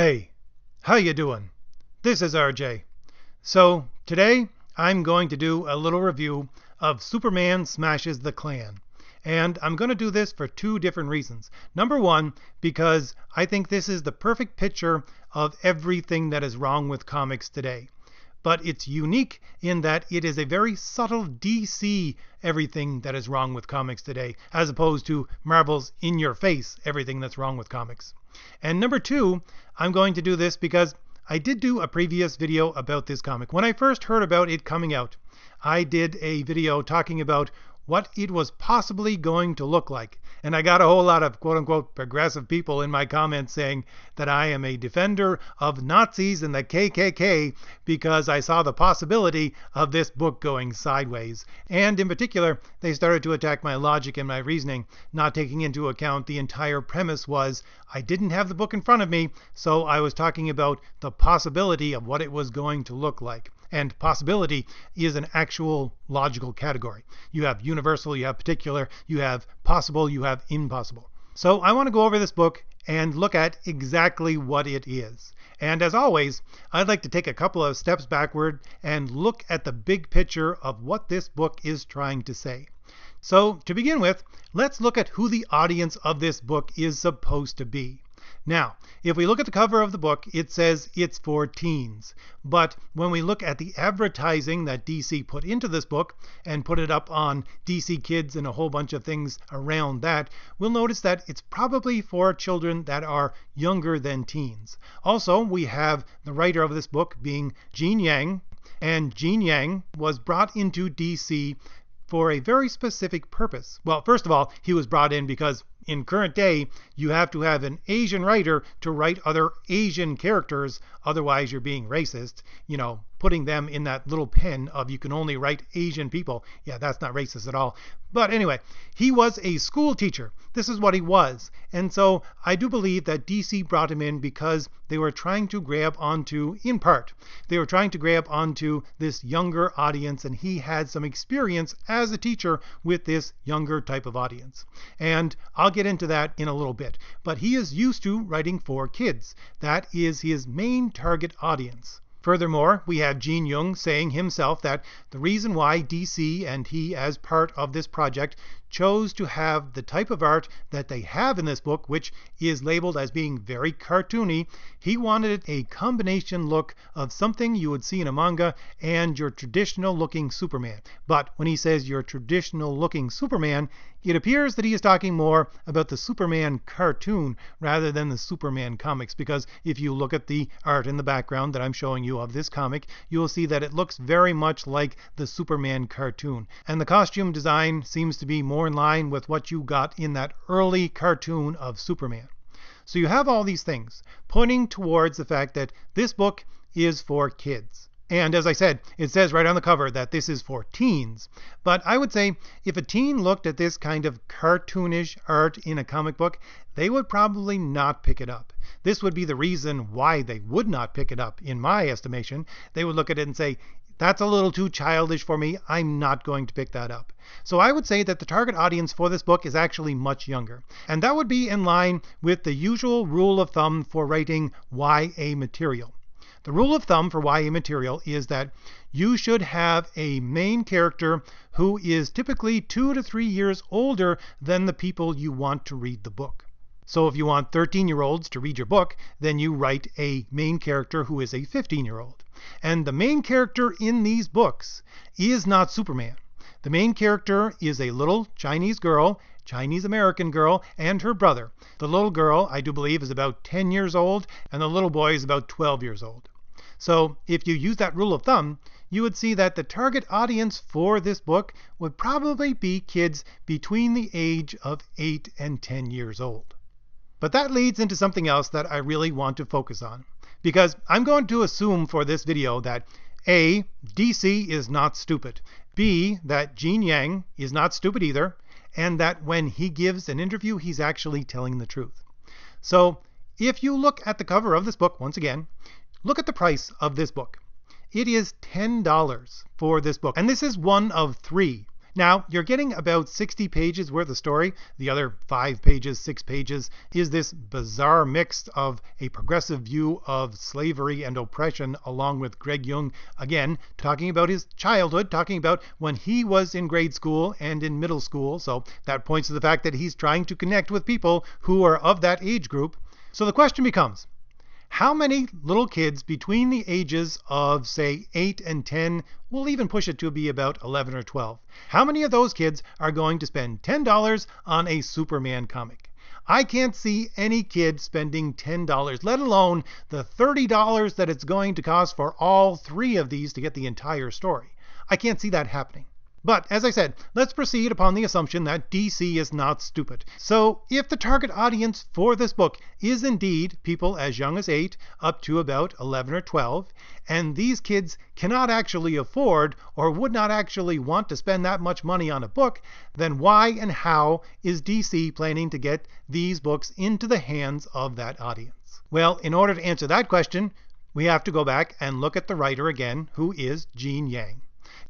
Hey, how you doing? This is RJ. So today I'm going to do a little review of Superman Smashes the Klan. And I'm going to do this for two different reasons. Number one, because I think this is the perfect picture of everything that is wrong with comics today. But it's unique in that it is a very subtle DC everything that is wrong with comics today, as opposed to Marvel's in your face everything that's wrong with comics. And number two, I'm going to do this because I did do a previous video about this comic. When I first heard about it coming out, I did a video talking about what it was possibly going to look like. And I got a whole lot of quote-unquote progressive people in my comments saying that I am a defender of Nazis and the KKK because I saw the possibility of this book going sideways. And in particular, they started to attack my logic and my reasoning, not taking into account the entire premise was I didn't have the book in front of me, so I was talking about the possibility of what it was going to look like. And possibility is an actual logical category. You have universal, you have particular, you have possible, you have impossible. So I want to go over this book and look at exactly what it is. And as always, I'd like to take a couple of steps backward and look at the big picture of what this book is trying to say. So to begin with, let's look at who the audience of this book is supposed to be. Now, if we look at the cover of the book, it says it's for teens. But when we look at the advertising that DC put into this book and put it up on DC Kids and a whole bunch of things around that, we'll notice that it's probably for children that are younger than teens. Also, we have the writer of this book being Gene Yang, and Gene Yang was brought into DC for a very specific purpose. Well, first of all, he was brought in because in current day, you have to have an Asian writer to write other Asian characters, otherwise you're being racist. You know, putting them in that little pen of you can only write Asian people. Yeah, that's not racist at all. But anyway, he was a school teacher. This is what he was. And so I do believe that DC brought him in because they were trying to grab onto, in part, they were trying to grab onto this younger audience, and he had some experience as a teacher with this younger type of audience. And I'll get into that in a little bit. But he is used to writing for kids. That is his main target audience. Furthermore, we have Gene Young saying himself that the reason why DC and he as part of this project chose to have the type of art that they have in this book, which is labeled as being very cartoony, he wanted a combination look of something you would see in a manga and your traditional looking Superman. But when he says your traditional looking Superman, it appears that he is talking more about the Superman cartoon rather than the Superman comics, because if you look at the art in the background that I'm showing you of this comic, you will see that it looks very much like the Superman cartoon. And the costume design seems to be more in line with what you got in that early cartoon of Superman. So you have all these things pointing towards the fact that this book is for kids. And as I said, it says right on the cover that this is for teens. But I would say if a teen looked at this kind of cartoonish art in a comic book, they would probably not pick it up. This would be the reason why they would not pick it up, in my estimation. They would look at it and say, that's a little too childish for me. I'm not going to pick that up. So I would say that the target audience for this book is actually much younger. And that would be in line with the usual rule of thumb for writing YA material. The rule of thumb for YA material is that you should have a main character who is typically 2 to 3 years older than the people you want to read the book. So if you want 13-year-olds to read your book, then you write a main character who is a 15-year-old. And the main character in these books is not Superman. The main character is a little Chinese girl, Chinese American girl, and her brother. The little girl, I do believe, is about 10 years old, and the little boy is about 12 years old. So if you use that rule of thumb, you would see that the target audience for this book would probably be kids between the age of 8 and 10 years old. But that leads into something else that I really want to focus on, because I'm going to assume for this video that A, DC is not stupid, B, that Gene Yang is not stupid either, and that when he gives an interview, he's actually telling the truth. So if you look at the cover of this book, once again, look at the price of this book. It is $10 for this book, and this is one of 3. Now, you're getting about 60 pages worth of story. The other 5 pages, 6 pages, is this bizarre mix of a progressive view of slavery and oppression, along with Greg Jung, again, talking about his childhood, talking about when he was in grade school and in middle school. So that points to the fact that he's trying to connect with people who are of that age group. So the question becomes, how many little kids between the ages of, say, 8 and 10, we'll even push it to be about 11 or 12, how many of those kids are going to spend $10 on a Superman comic? I can't see any kid spending $10, let alone the $30 that it's going to cost for all 3 of these to get the entire story. I can't see that happening. But, as I said, let's proceed upon the assumption that DC is not stupid. So, if the target audience for this book is indeed people as young as 8 up to about 11 or 12, and these kids cannot actually afford or would not actually want to spend that much money on a book, then why and how is DC planning to get these books into the hands of that audience? Well, in order to answer that question, we have to go back and look at the writer again, who is Gene Yang.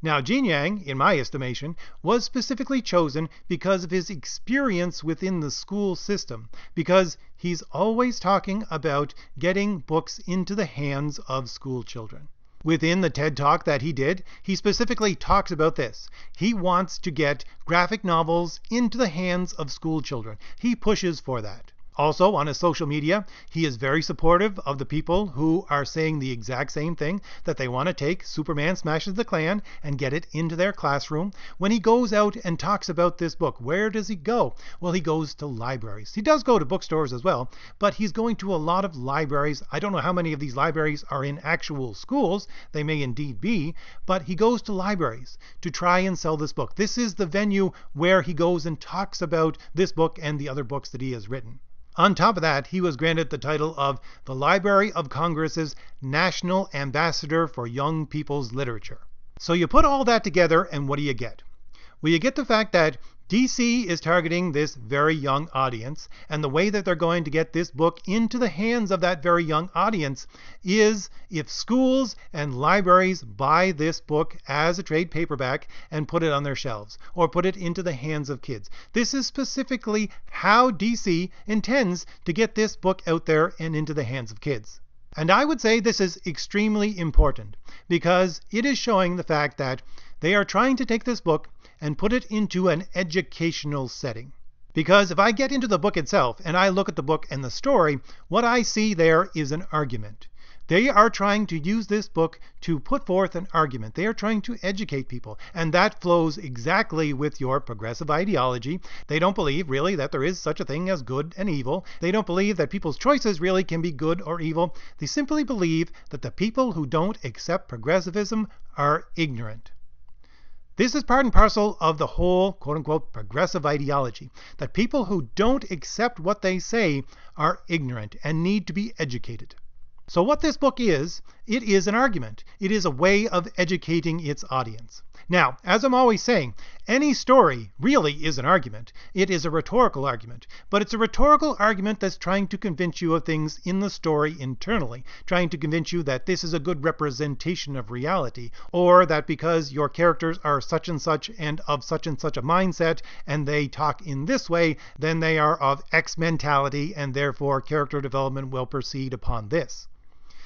Now, Gene Yang, in my estimation, was specifically chosen because of his experience within the school system, because he's always talking about getting books into the hands of school children. Within the TED Talk that he did, he specifically talks about this. He wants to get graphic novels into the hands of school children. He pushes for that. Also, on his social media, he is very supportive of the people who are saying the exact same thing, that they want to take Superman Smashes the Klan and get it into their classroom. When he goes out and talks about this book, where does he go? Well, he goes to libraries. He does go to bookstores as well, but he's going to a lot of libraries. I don't know how many of these libraries are in actual schools. They may indeed be, but he goes to libraries to try and sell this book. This is the venue where he goes and talks about this book and the other books that he has written. On top of that, he was granted the title of the Library of Congress's National Ambassador for Young People's Literature. So you put all that together, and what do you get? Well, you get the fact that DC is targeting this very young audience, and the way that they're going to get this book into the hands of that very young audience is if schools and libraries buy this book as a trade paperback and put it on their shelves, or put it into the hands of kids. This is specifically how DC intends to get this book out there and into the hands of kids. And I would say this is extremely important, because it is showing the fact that they are trying to take this book and put it into an educational setting. Because if I get into the book itself and I look at the book and the story, what I see there is an argument. They are trying to use this book to put forth an argument. They are trying to educate people, and that flows exactly with your progressive ideology. They don't believe really that there is such a thing as good and evil. They don't believe that people's choices really can be good or evil. They simply believe that the people who don't accept progressivism are ignorant. This is part and parcel of the whole quote-unquote progressive ideology, that people who don't accept what they say are ignorant and need to be educated. So what this book is, it is an argument. It is a way of educating its audience. Now, as I'm always saying, any story really is an argument. It is a rhetorical argument, but it's a rhetorical argument that's trying to convince you of things in the story internally, trying to convince you that this is a good representation of reality, or that because your characters are such and such a mindset, and they talk in this way, then they are of X mentality, and therefore character development will proceed upon this.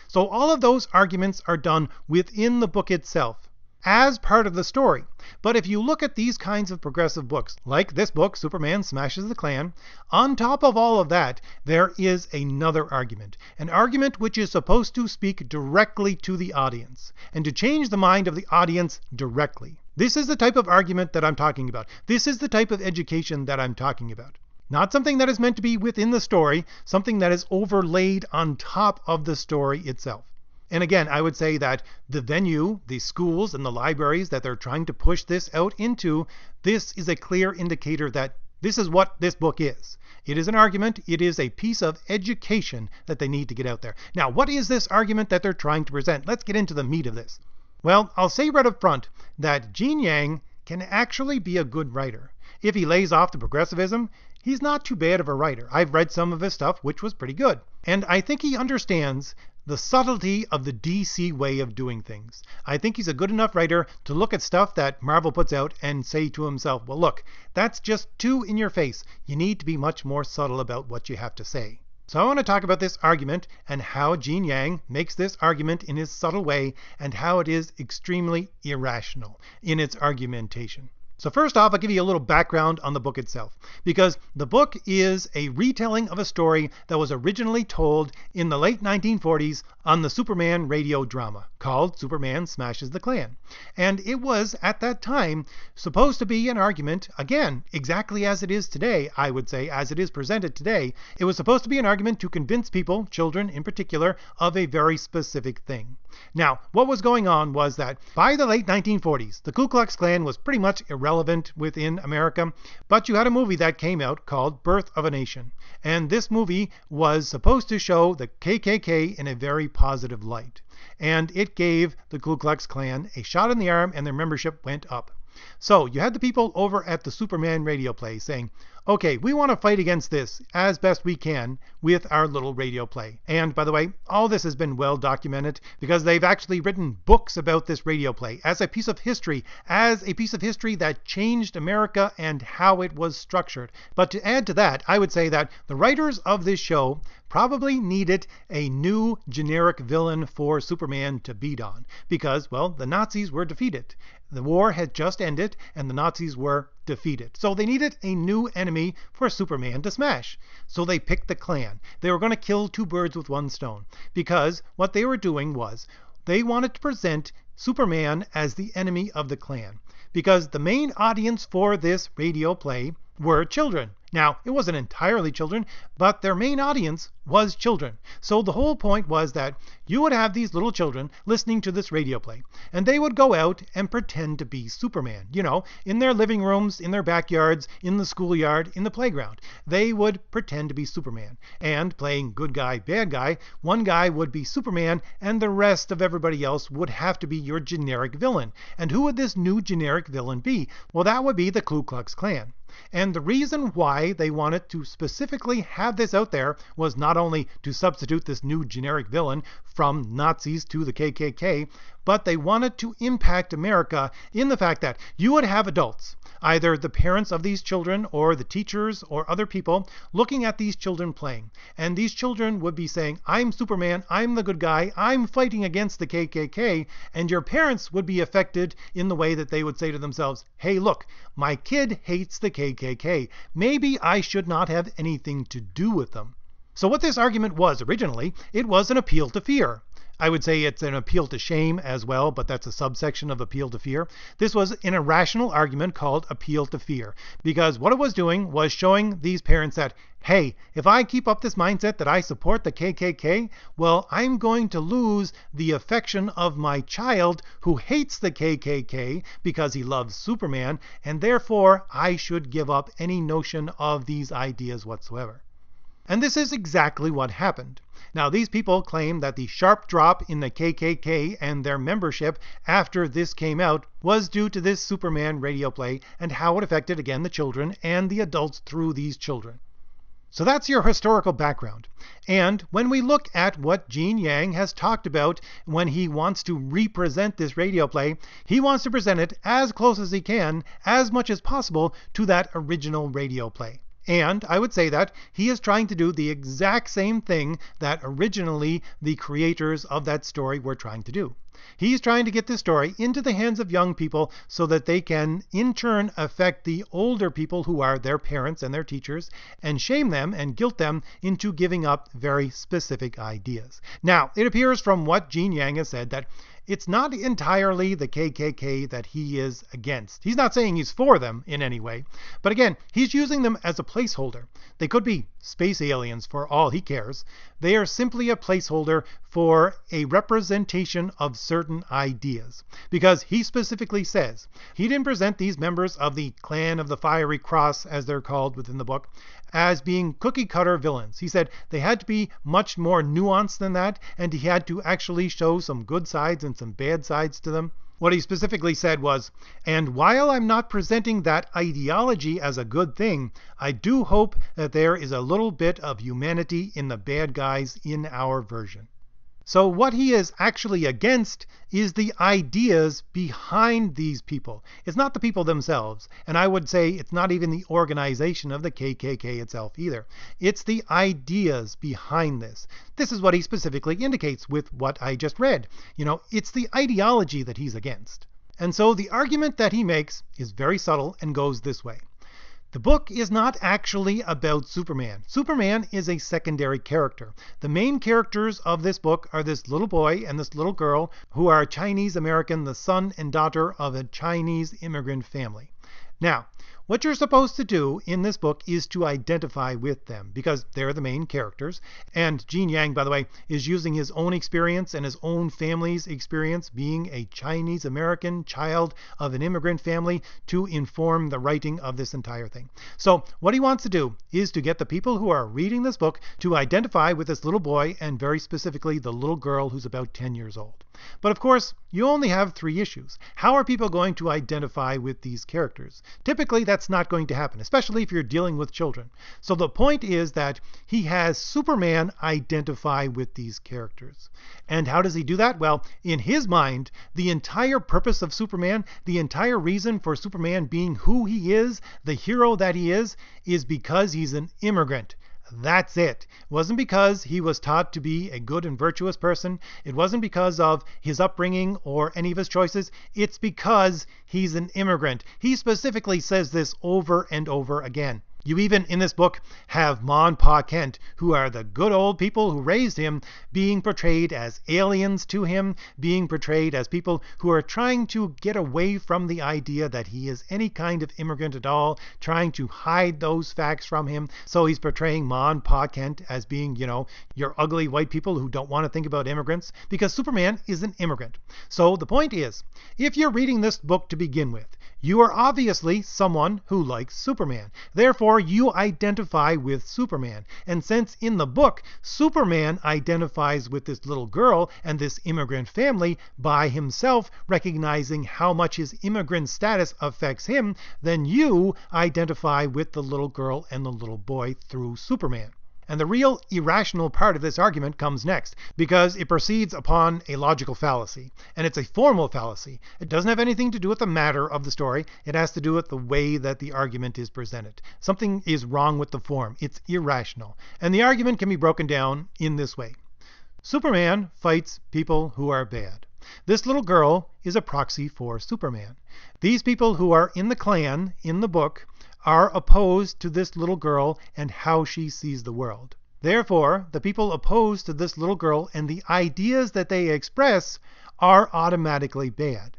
So all of those arguments are done within the book itself, as part of the story. But if you look at these kinds of progressive books, like this book, Superman Smashes the Klan, on top of all of that, there is another argument. An argument which is supposed to speak directly to the audience, and to change the mind of the audience directly. This is the type of argument that I'm talking about. This is the type of education that I'm talking about. Not something that is meant to be within the story, something that is overlaid on top of the story itself. And again, I would say that the venue, the schools and the libraries that they're trying to push this out into, this is a clear indicator that this is what this book is. It is an argument. It is a piece of education that they need to get out there. Now, what is this argument that they're trying to present? Let's get into the meat of this. Well, I'll say right up front that Gene Yang can actually be a good writer. if he lays off the progressivism, he's not too bad of a writer. I've read some of his stuff, which was pretty good. And I think he understands the subtlety of the DC way of doing things. I think he's a good enough writer to look at stuff that Marvel puts out and say to himself, well, look, that's just too in your face. You need to be much more subtle about what you have to say. So I want to talk about this argument and how Gene Yang makes this argument in his subtle way and how it is extremely irrational in its argumentation. So first off, I'll give you a little background on the book itself, because the book is a retelling of a story that was originally told in the late 1940s on the Superman radio drama called Superman Smashes the Klan. And it was, at that time, supposed to be an argument, again, exactly as it is today, I would say, as it is presented today. It was supposed to be an argument to convince people, children in particular, of a very specific thing. Now, what was going on was that by the late 1940s, the Ku Klux Klan was pretty much irrelevant within America, but you had a movie that came out called Birth of a Nation. And this movie was supposed to show the KKK in a very positive light. And it gave the Ku Klux Klan a shot in the arm, and their membership went up. So you had the people over at the Superman radio play saying, okay, we want to fight against this as best we can with our little radio play. And by the way, all this has been well documented because they've actually written books about this radio play as a piece of history that changed America and how it was structured. But to add to that, I would say that the writers of this show probably needed a new generic villain for Superman to beat on because, well, the Nazis were defeated. The war had just ended and the Nazis were defeated. So they needed a new enemy for Superman to smash. So they picked the Klan. They were going to kill two birds with one stone because what they were doing was they wanted to present Superman as the enemy of the Klan because the main audience for this radio play were children. Now, it wasn't entirely children, but their main audience was children. So the whole point was that you would have these little children listening to this radio play, and they would go out and pretend to be Superman. You know, in their living rooms, in their backyards, in the schoolyard, in the playground. They would pretend to be Superman. And playing good guy, bad guy, one guy would be Superman, and the rest of everybody else would have to be your generic villain. And who would this new generic villain be? Well, that would be the Ku Klux Klan. And the reason why they wanted to specifically have this out there was not only to substitute this new generic villain from Nazis to the KKK, but they wanted to impact America in the fact that you would have adults, either the parents of these children or the teachers or other people, looking at these children playing. And these children would be saying, I'm Superman, I'm the good guy, I'm fighting against the KKK. And your parents would be affected in the way that they would say to themselves, hey, look, my kid hates the KKK. Maybe I should not have anything to do with them. So what this argument was originally, it was an appeal to fear. I would say it's an appeal to shame as well, but that's a subsection of appeal to fear. This was an irrational argument called appeal to fear, because what it was doing was showing these parents that, hey, if I keep up this mindset that I support the KKK, well, I'm going to lose the affection of my child who hates the KKK because he loves Superman, and therefore I should give up any notion of these ideas whatsoever. And this is exactly what happened. Now, these people claim that the sharp drop in the KKK and their membership after this came out was due to this Superman radio play and how it affected, again, the children and the adults through these children. So that's your historical background. And when we look at what Gene Yang has talked about when he wants to represent this radio play, he wants to present it as close as he can, as much as possible, to that original radio play. And I would say that he is trying to do the exact same thing that originally the creators of that story were trying to do. He's trying to get this story into the hands of young people so that they can in turn affect the older people who are their parents and their teachers and shame them and guilt them into giving up very specific ideas. Now, it appears from what Gene Yang has said that it's not entirely the KKK that he is against. He's not saying he's for them in any way. But again, he's using them as a placeholder. They could be space aliens for all he cares. They are simply a placeholder for a representation of certain ideas. Because he specifically says he didn't present these members of the Clan of the Fiery Cross, as they're called within the book, as being cookie-cutter villains. He said they had to be much more nuanced than that, and he had to actually show some good sides and some bad sides to them. What he specifically said was, "And while I'm not presenting that ideology as a good thing, I do hope that there is a little bit of humanity in the bad guys in our version." So what he is actually against is the ideas behind these people. It's not the people themselves, and I would say it's not even the organization of the KKK itself either. It's the ideas behind this. This is what he specifically indicates with what I just read. It's the ideology that he's against. And so the argument that he makes is very subtle and goes this way. The book is not actually about Superman. Superman is a secondary character. The main characters of this book are this little boy and this little girl who are Chinese American, the son and daughter of a Chinese immigrant family. Now, what you're supposed to do in this book is to identify with them because they're the main characters. And Gene Yang, by the way, is using his own experience and his own family's experience being a Chinese American child of an immigrant family to inform the writing of this entire thing. So what he wants to do is to get the people who are reading this book to identify with this little boy and very specifically the little girl who's about 10 years old. But of course, you only have 3 issues. How are people going to identify with these characters? Typically, that's not going to happen, especially if you're dealing with children. So the point is that he has Superman identify with these characters. And how does he do that? Well, in his mind, the entire purpose of Superman, the entire reason for Superman being who he is, the hero that he is because he's an immigrant. That's it. It wasn't because he was taught to be a good and virtuous person. It wasn't because of his upbringing or any of his choices. It's because he's an immigrant. He specifically says this over and over again. You even, in this book, have Ma and Pa Kent, who are the good old people who raised him, being portrayed as aliens to him, being portrayed as people who are trying to get away from the idea that he is any kind of immigrant at all, trying to hide those facts from him. So he's portraying Ma and Pa Kent as being, your ugly white people who don't want to think about immigrants, because Superman is an immigrant. So the point is, if you're reading this book to begin with, you are obviously someone who likes Superman. Therefore, you identify with Superman. And since in the book, Superman identifies with this little girl and this immigrant family by himself, recognizing how much his immigrant status affects him, then you identify with the little girl and the little boy through Superman. And the real irrational part of this argument comes next, because it proceeds upon a logical fallacy. And it's a formal fallacy. It doesn't have anything to do with the matter of the story. It has to do with the way that the argument is presented. Something is wrong with the form. It's irrational. And the argument can be broken down in this way. Superman fights people who are bad. This little girl is a proxy for Superman. These people who are in the Klan in the book are opposed to this little girl and how she sees the world. Therefore, the people opposed to this little girl and the ideas that they express are automatically bad.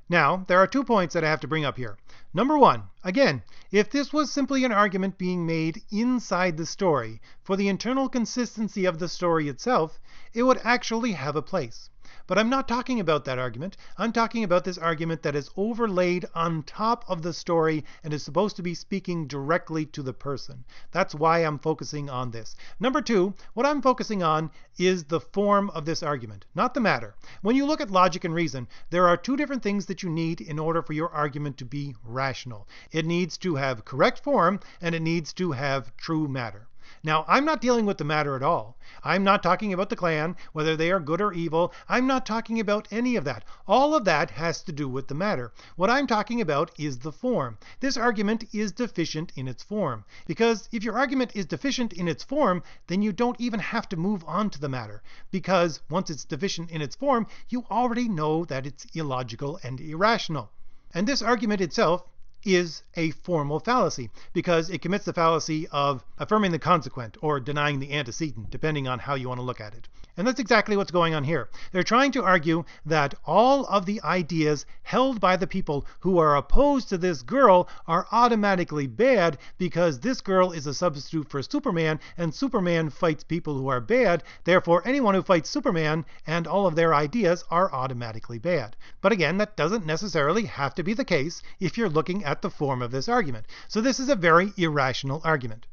Now, there are 2 points that I have to bring up here. Number 1, again, if this was simply an argument being made inside the story for the internal consistency of the story itself, it would actually have a place. But I'm not talking about that argument. I'm talking about this argument that is overlaid on top of the story and is supposed to be speaking directly to the person. That's why I'm focusing on this. Number 2, what I'm focusing on is the form of this argument, not the matter. When you look at logic and reason, there are 2 different things that you need in order for your argument to be rational. It needs to have correct form and it needs to have true matter. Now, I'm not dealing with the matter at all. I'm not talking about the Klan, whether they are good or evil. I'm not talking about any of that. All of that has to do with the matter. What I'm talking about is the form. This argument is deficient in its form. Because if your argument is deficient in its form, then you don't even have to move on to the matter. Because once it's deficient in its form, you already know that it's illogical and irrational. And this argument itself is a formal fallacy because it commits the fallacy of affirming the consequent or denying the antecedent, depending on how you want to look at it. And that's exactly what's going on here. They're trying to argue that all of the ideas held by the people who are opposed to this girl are automatically bad because this girl is a substitute for Superman and Superman fights people who are bad. Therefore, anyone who fights Superman and all of their ideas are automatically bad. But again, that doesn't necessarily have to be the case if you're looking at the form of this argument. So this is a very irrational argument.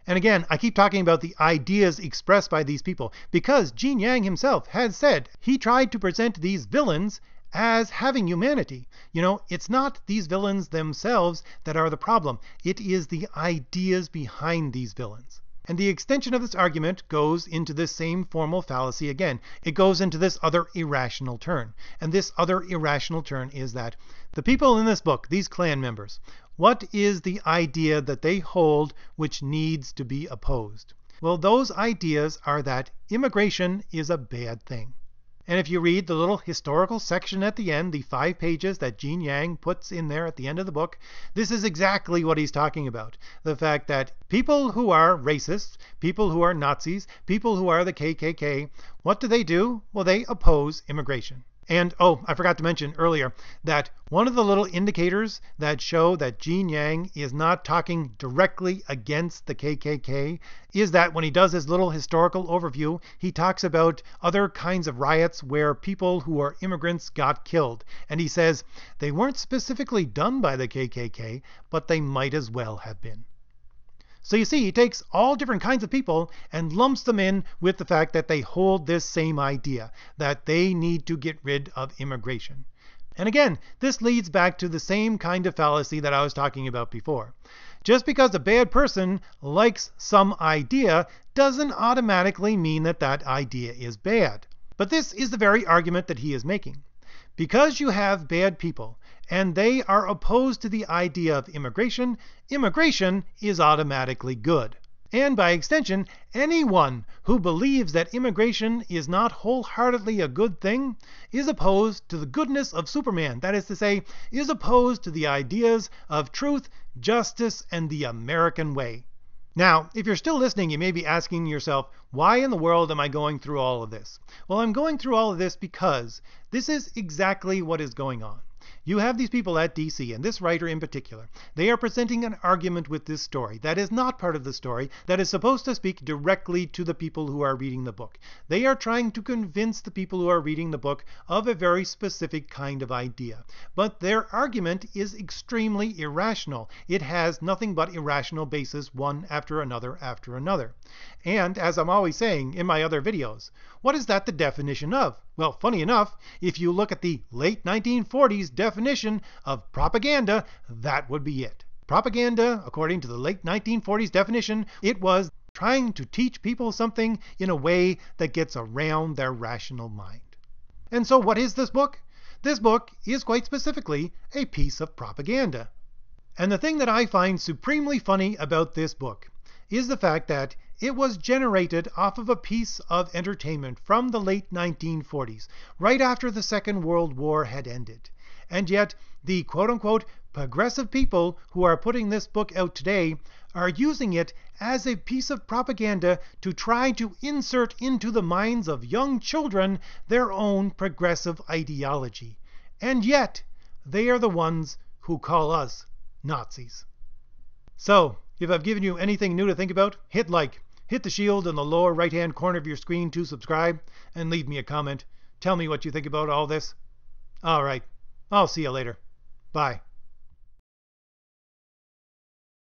And again, I keep talking about the ideas expressed by these people because Gene Yang himself has said he tried to present these villains as having humanity. It's not these villains themselves that are the problem. It is the ideas behind these villains. And the extension of this argument goes into this same formal fallacy again. It goes into this other irrational turn. And this other irrational turn is that the people in this book, these Klan members, what is the idea that they hold which needs to be opposed? Well, those ideas are that immigration is a bad thing. And if you read the little historical section at the end, the 5 pages that Gene Yang puts in there at the end of the book, this is exactly what he's talking about. The fact that people who are racists, people who are Nazis, people who are the KKK, what do? Well, they oppose immigration. And, I forgot to mention earlier that one of the little indicators that show that Gene Yang is not talking directly against the KKK is that when he does his little historical overview, he talks about other kinds of riots where people who are immigrants got killed. And he says they weren't specifically done by the KKK, but they might as well have been. So you see, he takes all different kinds of people and lumps them in with the fact that they hold this same idea, that they need to get rid of immigration. And again, this leads back to the same kind of fallacy that I was talking about before. Just because a bad person likes some idea doesn't automatically mean that that idea is bad. But this is the very argument that he is making. Because you have bad people, and they are opposed to the idea of immigration, immigration is automatically good. And by extension, anyone who believes that immigration is not wholeheartedly a good thing is opposed to the goodness of Superman. That is to say, is opposed to the ideas of truth, justice, and the American way. Now, if you're still listening, you may be asking yourself, why in the world am I going through all of this? Well, I'm going through all of this because this is exactly what is going on. You have these people at DC, and this writer in particular. They are presenting an argument with this story that is not part of the story, that is supposed to speak directly to the people who are reading the book. They are trying to convince the people who are reading the book of a very specific kind of idea. But their argument is extremely irrational. It has nothing but irrational bases, one after another after another. And as I'm always saying in my other videos, what is that the definition of? Well, funny enough, if you look at the late 1940s definition of propaganda, that would be it. Propaganda, according to the late 1940s definition, it was trying to teach people something in a way that gets around their rational mind. And so what is this book? This book is quite specifically a piece of propaganda. And the thing that I find supremely funny about this book is the fact that it was generated off of a piece of entertainment from the late 1940s, right after the Second World War had ended. And yet, the quote-unquote progressive people who are putting this book out today are using it as a piece of propaganda to try to insert into the minds of young children their own progressive ideology. And yet, they are the ones who call us Nazis. So, if I've given you anything new to think about, hit like, hit the shield in the lower right-hand corner of your screen to subscribe, and leave me a comment. Tell me what you think about all this. All right, I'll see you later. Bye.